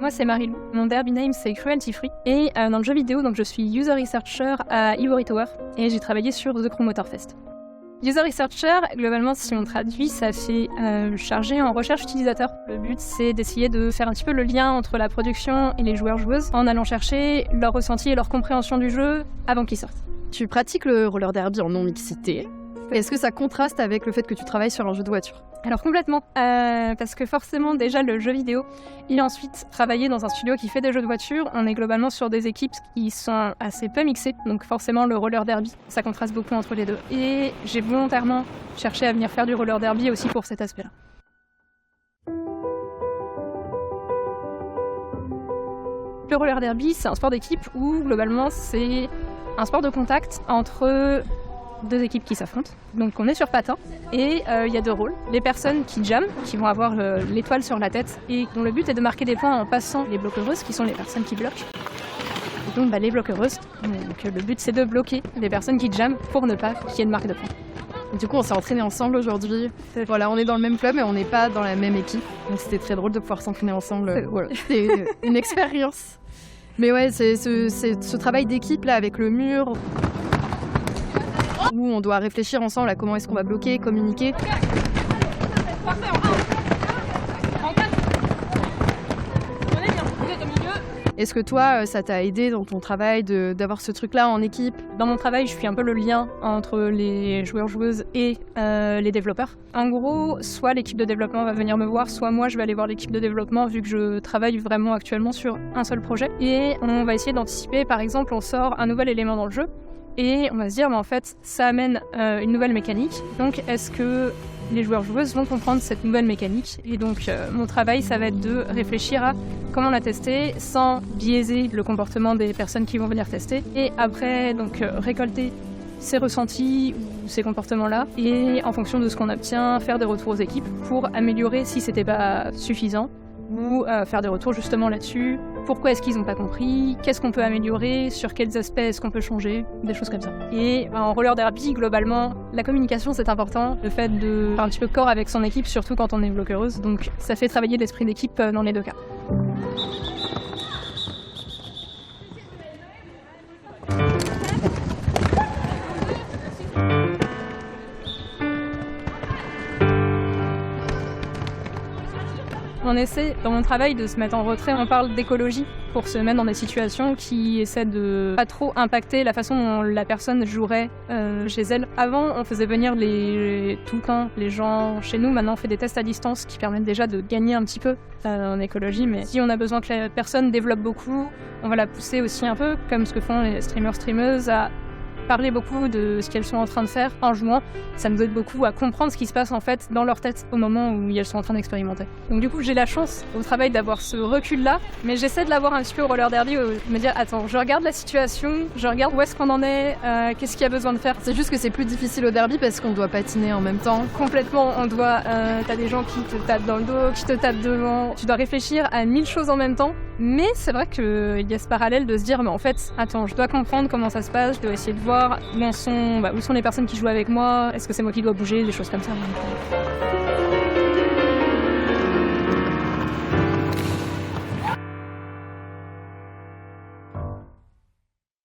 Moi, c'est Marilou. Mon derby name, c'est Cruelty Free. Et dans le jeu vidéo, donc, je suis User Researcher à Ivory Tower. Et j'ai travaillé sur The Crew Motorfest. User Researcher, globalement, si on traduit, ça fait chargé en recherche utilisateur. Le but, c'est d'essayer de faire un petit peu le lien entre la production et les joueurs-joueuses en allant chercher leur ressenti et leur compréhension du jeu avant qu'ils sortent. Tu pratiques le roller derby en non-mixité. Est-ce que ça contraste avec le fait que tu travailles sur un jeu de voiture ? Alors complètement, parce que forcément déjà le jeu vidéo, il a ensuite travaillé dans un studio qui fait des jeux de voiture. On est globalement sur des équipes qui sont assez peu mixées, donc forcément le roller derby, ça contraste beaucoup entre les deux. Et j'ai volontairement cherché à venir faire du roller derby aussi pour cet aspect-là. Le roller derby, c'est un sport d'équipe où globalement c'est un sport de contact entre deux équipes qui s'affrontent. Donc on est sur patins et il y a deux rôles. Les personnes qui jamment, qui vont avoir l'étoile sur la tête et dont le but est de marquer des points en passant les bloqueuses, qui sont les personnes qui bloquent. Et donc les bloqueuses, donc le but c'est de bloquer les personnes qui jamment pour ne pas qu'il y ait de marque de points. Du coup, on s'est entraînés ensemble aujourd'hui. Voilà, on est dans le même club mais on n'est pas dans la même équipe. Donc c'était très drôle de pouvoir s'entraîner ensemble. Voilà, c'était une expérience. Mais ouais, c'est ce travail d'équipe là avec le mur, où on doit réfléchir ensemble à comment est-ce qu'on va bloquer, communiquer. Est-ce que toi, ça t'a aidé dans ton travail d'avoir ce truc-là en équipe ? Dans mon travail, je suis un peu le lien entre les joueurs-joueuses et les développeurs. En gros, soit l'équipe de développement va venir me voir, soit moi je vais aller voir l'équipe de développement vu que je travaille vraiment actuellement sur un seul projet. Et on va essayer d'anticiper, par exemple, on sort un nouvel élément dans le jeu. Et on va se dire, mais en fait, ça amène une nouvelle mécanique. Donc, est-ce que les joueurs-joueuses vont comprendre cette nouvelle mécanique ? Et donc, mon travail, ça va être de réfléchir à comment la tester sans biaiser le comportement des personnes qui vont venir tester. Et après, donc, récolter ces ressentis ou ces comportements-là. Et en fonction de ce qu'on obtient, faire des retours aux équipes pour améliorer si c'était pas suffisant. Ou faire des retours justement là-dessus. Pourquoi est-ce qu'ils n'ont pas compris ? Qu'est-ce qu'on peut améliorer ? Sur quels aspects est-ce qu'on peut changer ? Des choses comme ça. Et en roller derby, globalement, la communication c'est important. Le fait de faire un petit peu corps avec son équipe, surtout quand on est bloqueuse. Donc ça fait travailler l'esprit d'équipe dans les deux cas. On essaie, dans mon travail, de se mettre en retrait. On parle d'écologie pour se mettre dans des situations qui essaient de pas trop impacter la façon dont la personne jouerait chez elle. Avant, on faisait venir tout le temps les gens chez nous. Maintenant, on fait des tests à distance qui permettent déjà de gagner un petit peu en écologie. Mais si on a besoin que la personne développe beaucoup, on va la pousser aussi un peu, comme ce que font les streamers, à parler beaucoup de ce qu'elles sont en train de faire en jouant. Ça nous aide beaucoup à comprendre ce qui se passe en fait dans leur tête au moment où elles sont en train d'expérimenter. Donc du coup, j'ai la chance au travail d'avoir ce recul-là, mais j'essaie de l'avoir un petit peu au roller derby, de me dire attends, je regarde la situation, je regarde où est-ce qu'on en est, qu'est-ce qu'il y a besoin de faire. C'est juste que c'est plus difficile au derby parce qu'on doit patiner en même temps. Complètement, on doit, t'as des gens qui te tapent dans le dos, qui te tapent devant. Tu dois réfléchir à 1000 choses en même temps. Mais c'est vrai qu'il y a ce parallèle de se dire, mais en fait, attends, je dois comprendre comment ça se passe, je dois essayer de voir où sont les personnes qui jouent avec moi, est-ce que c'est moi qui dois bouger, des choses comme ça.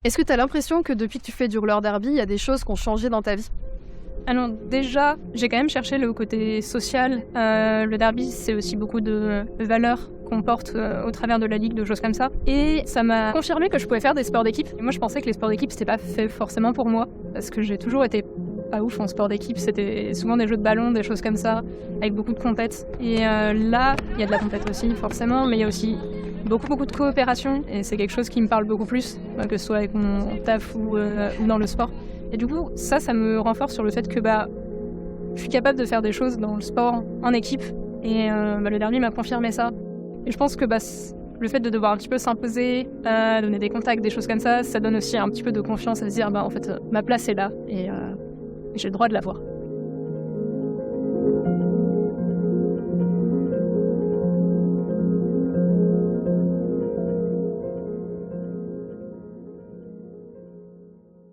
Est-ce que tu as l'impression que depuis que tu fais du roller derby, il y a des choses qui ont changé dans ta vie ? Alors déjà, j'ai quand même cherché le côté social. Le derby, c'est aussi beaucoup de valeurs qu'on porte au travers de la ligue, de choses comme ça. Et ça m'a confirmé que je pouvais faire des sports d'équipe. Et moi, je pensais que les sports d'équipe, c'était pas fait forcément pour moi. Parce que j'ai toujours été pas ouf en sport d'équipe. C'était souvent des jeux de ballon, des choses comme ça, avec beaucoup de compètes. Et là, il y a de la compète aussi, forcément, mais il y a aussi beaucoup de coopération. Et c'est quelque chose qui me parle beaucoup plus, que ce soit avec mon taf ou dans le sport. Et du coup, ça me renforce sur le fait que je suis capable de faire des choses dans le sport en équipe. Et le derby m'a confirmé ça. Et je pense que le fait de devoir un petit peu s'imposer, donner des contacts, des choses comme ça donne aussi un petit peu de confiance à se dire en fait, ma place est là et j'ai le droit de l'avoir.